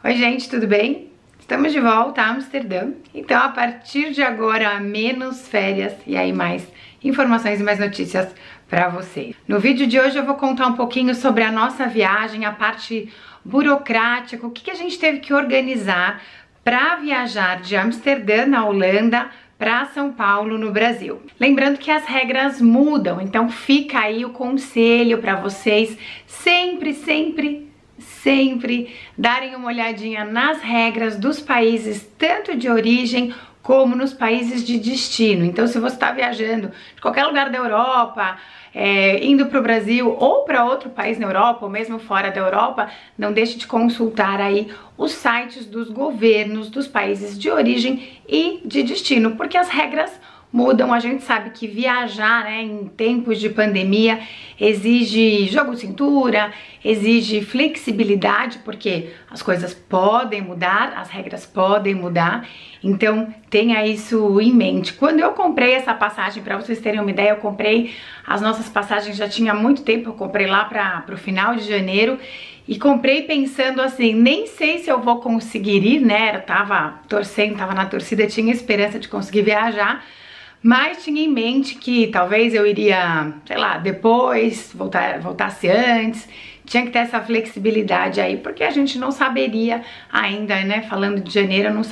Oi gente, tudo bem? Estamos de volta a Amsterdã. Então a partir de agora, menos férias e aí mais informações e mais notícias para vocês. No vídeo de hoje eu vou contar um pouquinho sobre a nossa viagem, a parte burocrática, o que a gente teve que organizar para viajar de Amsterdã, na Holanda, para São Paulo, no Brasil. Lembrando que as regras mudam, então fica aí o conselho para vocês sempre darem uma olhadinha nas regras dos países, tanto de origem como nos países de destino. Então, se você está viajando de qualquer lugar da Europa, indo para o Brasil ou para outro país na Europa, ou mesmo fora da Europa, não deixe de consultar aí os sites dos governos dos países de origem e de destino, porque as regras mudam. A gente sabe que viajar, em tempos de pandemia exige jogo de cintura, exige flexibilidade, porque as coisas podem mudar, as regras podem mudar, então tenha isso em mente. Quando eu comprei essa passagem, para vocês terem uma ideia, eu comprei as nossas passagens já tinha muito tempo, eu comprei lá para o final de janeiro, e comprei pensando assim, nem sei se eu vou conseguir ir, né, eu tava torcendo, tava na torcida, tinha esperança de conseguir viajar, mas tinha em mente que talvez eu iria, sei lá, depois, voltasse antes. Tinha que ter essa flexibilidade aí, porque a gente não saberia ainda, né, falando de janeiro, eu não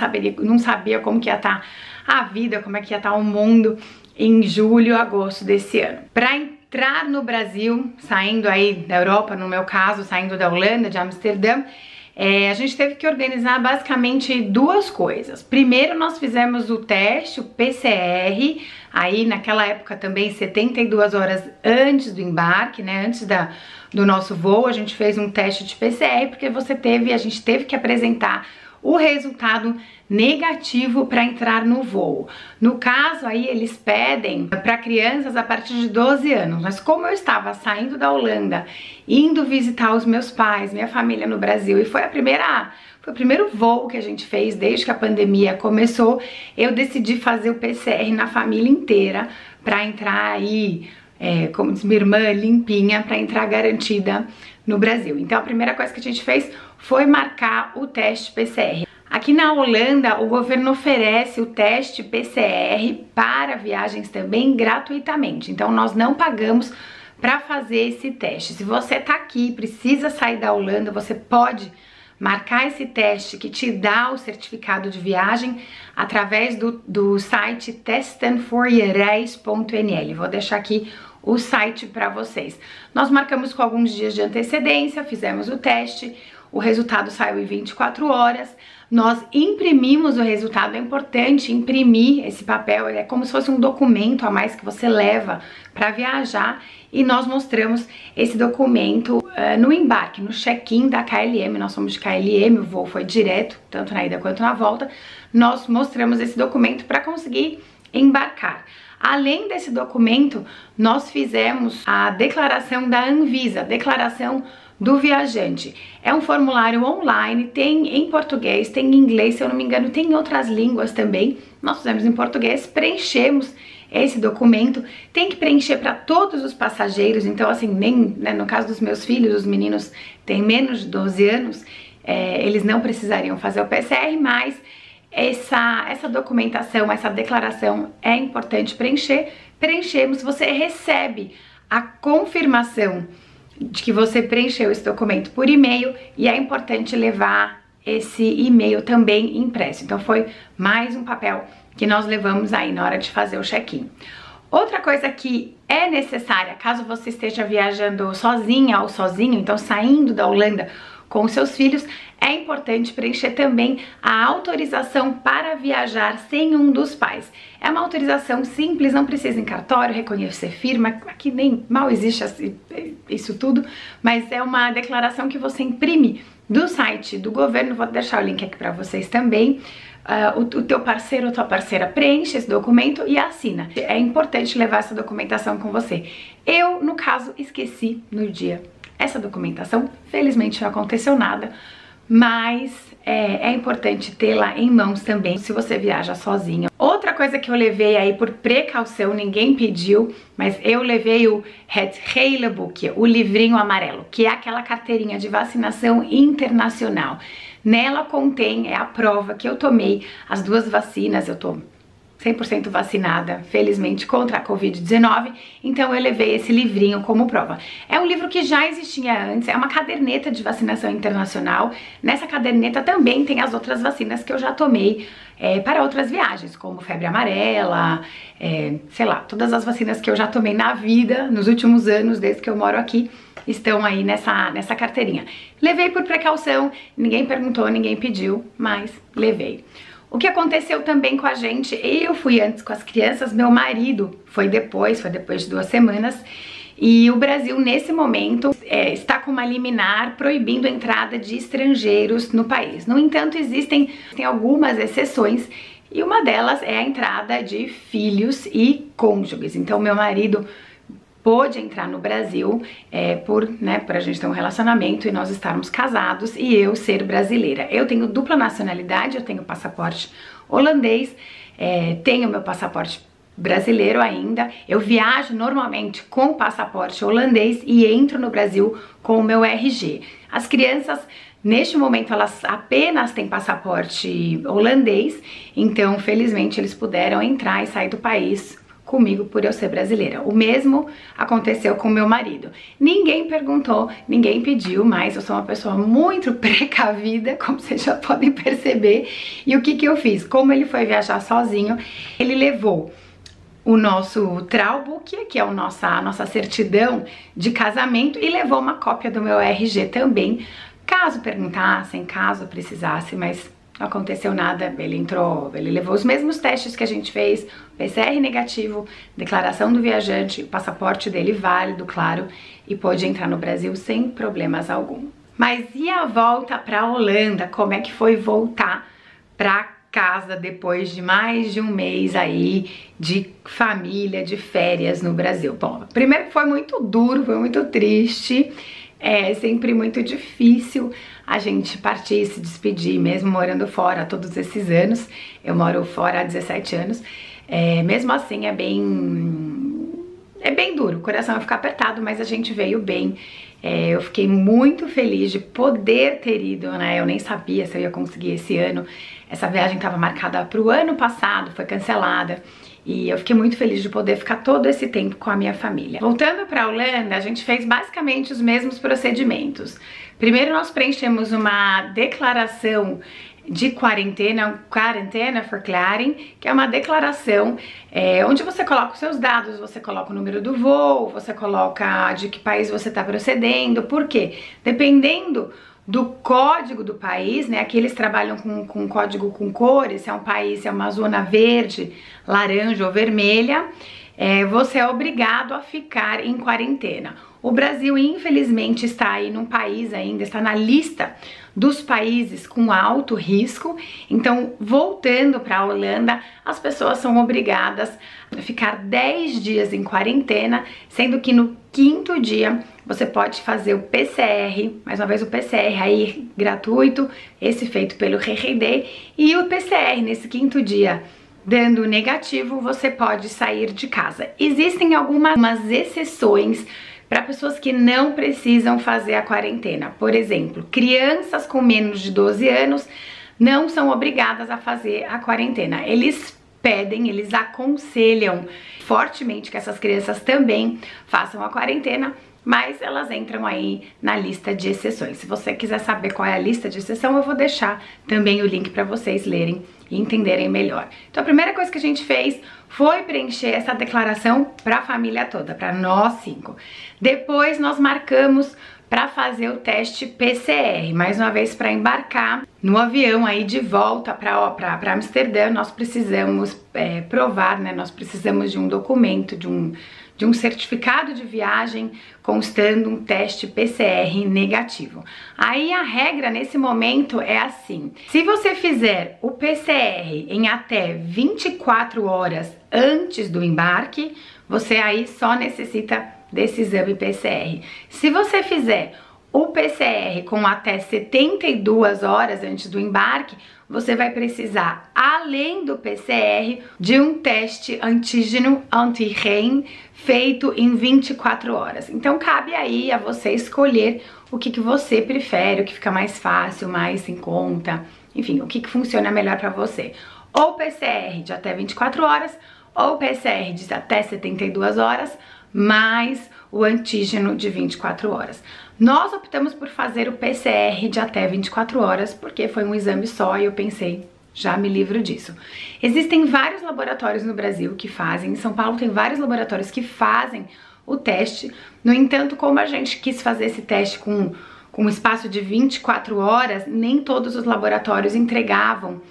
sabia como que ia estar a vida, como é que ia estar o mundo em julho, agosto desse ano. Para entrar no Brasil, saindo aí da Europa, no meu caso, saindo da Holanda, de Amsterdã, a gente teve que organizar basicamente duas coisas. Primeiro, nós fizemos o teste, o PCR, aí naquela época também 72 horas antes do embarque, né, antes do nosso voo, a gente fez um teste de PCR, porque a gente teve que apresentar o resultado negativo para entrar no voo. No caso aí eles pedem para crianças a partir de 12 anos, mas como eu estava saindo da Holanda, indo visitar os meus pais, minha família no Brasil, e foi o primeiro voo que a gente fez desde que a pandemia começou, eu decidi fazer o PCR na família inteira para entrar aí, como diz minha irmã, limpinha, para entrar garantida no Brasil. Então a primeira coisa que a gente fez foi marcar o teste PCR. Aqui na Holanda, o governo oferece o teste PCR para viagens também gratuitamente. Então nós não pagamos para fazer esse teste. Se você tá aqui, precisa sair da Holanda, você pode marcar esse teste que te dá o certificado de viagem através do site testenforjereis.nl. Vou deixar aqui o site para vocês. Nós marcamos com alguns dias de antecedência, fizemos o teste, o resultado saiu em 24 horas, nós imprimimos o resultado. É importante imprimir esse papel, é como se fosse um documento a mais que você leva para viajar, e nós mostramos esse documento no embarque, no check-in da KLM. Nós somos de KLM, o voo foi direto, tanto na ida quanto na volta. Nós mostramos esse documento para conseguir embarcar. Além desse documento, nós fizemos a declaração da Anvisa, declaração do viajante. É um formulário online, tem em português, tem em inglês, se eu não me engano, tem em outras línguas também. Nós fizemos em português, preenchemos esse documento, tem que preencher para todos os passageiros, então assim, nem, né, no caso dos meus filhos, os meninos têm menos de 12 anos, eles não precisariam fazer o PCR, mas essa documentação, essa declaração é importante preencher. Preenchemos, você recebe a confirmação de que você preencheu esse documento por e-mail, e é importante levar esse e-mail também impresso. Então foi mais um papel que nós levamos aí na hora de fazer o check-in. Outra coisa que é necessária, caso você esteja viajando sozinha ou sozinho, então saindo da Holanda com os seus filhos, é importante preencher também a autorização para viajar sem um dos pais. É uma autorização simples, não precisa em cartório, reconhecer firma, aqui nem mal existe isso tudo, mas é uma declaração que você imprime do site do governo. Vou deixar o link aqui para vocês também. O teu parceiro ou tua parceira preenche esse documento e assina. É importante levar essa documentação com você. Eu, no caso, esqueci no dia essa documentação, felizmente não aconteceu nada, mas é importante tê-la em mãos também se você viaja sozinho. Outra coisa que eu levei aí por precaução, ninguém pediu, mas eu levei o Het Hele Boekje, o livrinho amarelo, que é aquela carteirinha de vacinação internacional. Nela contém, é a prova que eu tomei as 2 vacinas, eu tô 100% vacinada, felizmente, contra a Covid-19, então eu levei esse livrinho como prova. É um livro que já existia antes, é uma caderneta de vacinação internacional. Nessa caderneta também tem as outras vacinas que eu já tomei para outras viagens, como febre amarela, sei lá, todas as vacinas que eu já tomei na vida, nos últimos anos, desde que eu moro aqui, estão aí nessa carteirinha. Levei por precaução, ninguém perguntou, ninguém pediu, mas levei. O que aconteceu também com a gente, eu fui antes com as crianças, meu marido foi depois de 2 semanas, e o Brasil nesse momento está com uma liminar proibindo a entrada de estrangeiros no país. No entanto, existem algumas exceções, e uma delas é a entrada de filhos e cônjuges. Então meu marido pôde entrar no Brasil por a gente ter um relacionamento e nós estarmos casados e eu ser brasileira. Eu tenho dupla nacionalidade, eu tenho passaporte holandês, tenho meu passaporte brasileiro ainda. Eu viajo normalmente com passaporte holandês e entro no Brasil com o meu RG. As crianças, neste momento, elas apenas têm passaporte holandês, então felizmente eles puderam entrar e sair do país comigo por eu ser brasileira. O mesmo aconteceu com meu marido. Ninguém perguntou, ninguém pediu, mas eu sou uma pessoa muito precavida, como vocês já podem perceber. E o que que eu fiz? Como ele foi viajar sozinho, ele levou o nosso Traubook, que é a nossa certidão de casamento, e levou uma cópia do meu RG também, caso perguntassem, caso precisasse, mas não aconteceu nada. Ele levou os mesmos testes que a gente fez, PCR negativo, declaração do viajante, o passaporte dele válido, claro, e pôde entrar no Brasil sem problemas algum. Mas e a volta pra Holanda? Como é que foi voltar pra casa depois de mais de um mês aí de família, de férias no Brasil? Bom, primeiro foi muito duro, foi muito triste. É sempre muito difícil a gente partir e se despedir, mesmo morando fora todos esses anos. Eu moro fora há 17 anos. Mesmo assim é bem duro, o coração vai ficar apertado, mas a gente veio bem. Eu fiquei muito feliz de poder ter ido, né? Eu nem sabia se eu ia conseguir esse ano. Essa viagem estava marcada para o ano passado, foi cancelada. E eu fiquei muito feliz de poder ficar todo esse tempo com a minha família. Voltando para a Holanda, a gente fez basicamente os mesmos procedimentos. Primeiro nós preenchemos uma declaração de quarentena verklaring, que é uma declaração onde você coloca os seus dados, você coloca o número do voo, você coloca de que país você está procedendo. Por quê? Dependendo do código do país, né? Aqui eles trabalham com código com cores, se é um país, se é uma zona verde, laranja ou vermelha, você é obrigado a ficar em quarentena. O Brasil, infelizmente, está aí num país ainda, está na lista dos países com alto risco. Então, voltando para a Holanda, as pessoas são obrigadas a ficar 10 dias em quarentena, sendo que no 5º dia você pode fazer o PCR, mais uma vez o PCR aí gratuito, esse feito pelo RRD, e o PCR nesse 5º dia dando negativo, você pode sair de casa. Existem algumas exceções para pessoas que não precisam fazer a quarentena. Por exemplo, crianças com menos de 12 anos não são obrigadas a fazer a quarentena. Eles aconselham fortemente que essas crianças também façam a quarentena, mas elas entram aí na lista de exceções. Se você quiser saber qual é a lista de exceção, eu vou deixar também o link para vocês lerem e entenderem melhor. Então a primeira coisa que a gente fez foi preencher essa declaração para a família toda, para nós 5. Depois nós marcamos para fazer o teste PCR, mais uma vez para embarcar no avião aí de volta para Amsterdã. Nós precisamos provar, né? Nós precisamos de um documento, de um certificado de viagem constando um teste PCR negativo. Aí a regra nesse momento é assim: se você fizer o PCR em até 24 horas antes do embarque, você aí só necessita desse exame PCR. Se você fizer O PCR com até 72 horas antes do embarque, você vai precisar, além do PCR, de um teste antígeno anti-REM feito em 24 horas. Então cabe aí a você escolher o que você prefere, o que fica mais fácil, mais em conta, enfim, o que funciona melhor para você. Ou PCR de até 24 horas, ou PCR de até 72 horas, mais o antígeno de 24 horas. Nós optamos por fazer o PCR de até 24 horas, porque foi um exame só e eu pensei, já me livro disso. Existem vários laboratórios no Brasil que fazem, em São Paulo tem vários laboratórios que fazem o teste. No entanto, como a gente quis fazer esse teste com um espaço de 24 horas, nem todos os laboratórios entregavam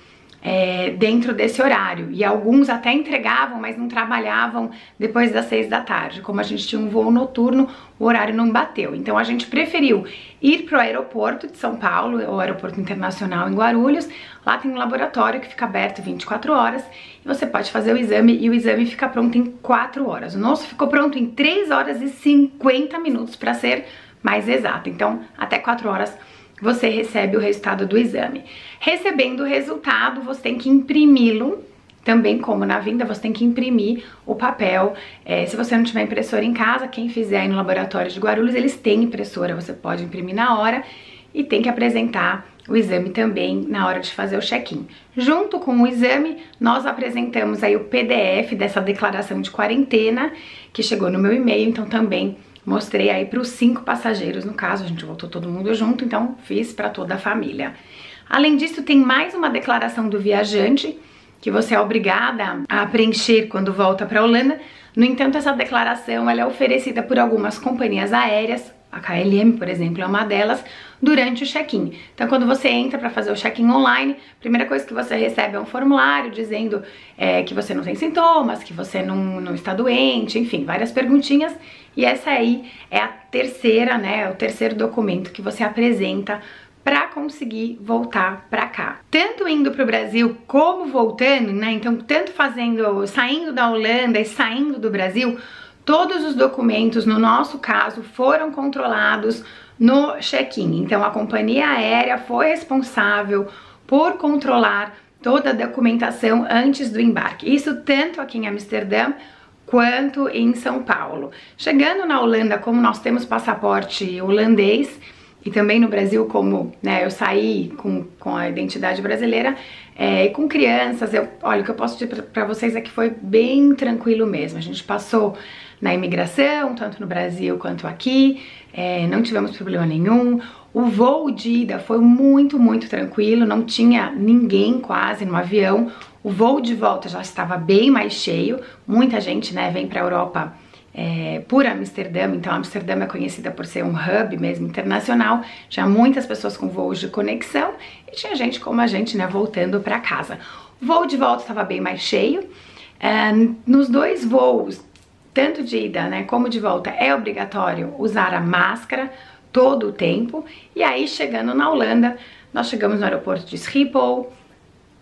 dentro desse horário, e alguns até entregavam, mas não trabalhavam depois das 6 da tarde. Como a gente tinha um voo noturno, o horário não bateu, então a gente preferiu ir para o aeroporto de São Paulo, o aeroporto internacional em Guarulhos. Lá tem um laboratório que fica aberto 24 horas e você pode fazer o exame, e o exame fica pronto em 4 horas. O nosso ficou pronto em 3 horas e 50 minutos, para ser mais exato. Então até 4 horas você recebe o resultado do exame. Recebendo o resultado, você tem que imprimi-lo, também como na vinda, você tem que imprimir o papel. Se você não tiver impressora em casa, quem fizer aí no laboratório de Guarulhos, eles têm impressora, você pode imprimir na hora, e tem que apresentar o exame também na hora de fazer o check-in. Junto com o exame, nós apresentamos aí o PDF dessa declaração de quarentena, que chegou no meu e-mail, então também mostrei aí para os 5 passageiros, no caso, a gente voltou todo mundo junto, então fiz para toda a família. Além disso, tem mais uma declaração do viajante, que você é obrigada a preencher quando volta para a Holanda. No entanto, essa declaração ela é oferecida por algumas companhias aéreas, a KLM, por exemplo, é uma delas, durante o check-in. Então, quando você entra para fazer o check-in online, a primeira coisa que você recebe é um formulário dizendo que você não tem sintomas, que você não está doente, enfim, várias perguntinhas. E essa aí é a terceira, né, o terceiro documento que você apresenta para conseguir voltar para cá. Tanto indo para o Brasil como voltando, né, então tanto saindo da Holanda e saindo do Brasil, todos os documentos, no nosso caso, foram controlados no check-in. Então a companhia aérea foi responsável por controlar toda a documentação antes do embarque. Isso tanto aqui em Amsterdã quanto em São Paulo. Chegando na Holanda, como nós temos passaporte holandês, e também no Brasil, como eu saí com a identidade brasileira, e com crianças, olha, o que eu posso dizer para vocês é que foi bem tranquilo mesmo. A gente passou na imigração, tanto no Brasil quanto aqui, não tivemos problema nenhum. O voo de ida foi muito, muito tranquilo, não tinha ninguém quase no avião. O voo de volta já estava bem mais cheio, muita gente, né, vem para a Europa por Amsterdã, então Amsterdã é conhecida por ser um hub mesmo internacional, tinha muitas pessoas com voos de conexão e tinha gente como a gente, né, voltando para casa. O voo de volta estava bem mais cheio, nos 2 voos, tanto de ida, né, como de volta, é obrigatório usar a máscara todo o tempo. E aí, chegando na Holanda, nós chegamos no aeroporto de Schiphol,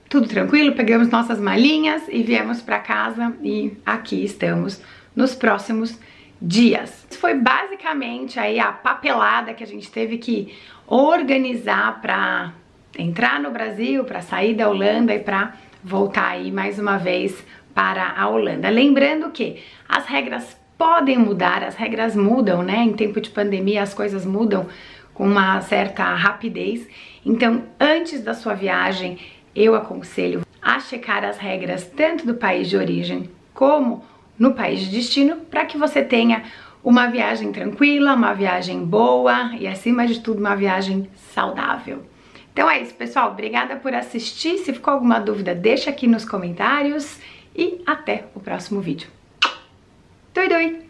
tudo tranquilo, pegamos nossas malinhas e viemos para casa, e aqui estamos nos próximos dias. Isso foi basicamente aí a papelada que a gente teve que organizar para entrar no Brasil, para sair da Holanda e para voltar aí mais uma vez para a Holanda. Lembrando que as regras podem mudar, as regras mudam, né? Em tempo de pandemia as coisas mudam com uma certa rapidez. Então, antes da sua viagem, eu aconselho a checar as regras tanto do país de origem como no país de destino, para que você tenha uma viagem tranquila, uma viagem boa e, acima de tudo, uma viagem saudável. Então é isso, pessoal. Obrigada por assistir. Se ficou alguma dúvida, deixa aqui nos comentários e até o próximo vídeo. Doi, doi!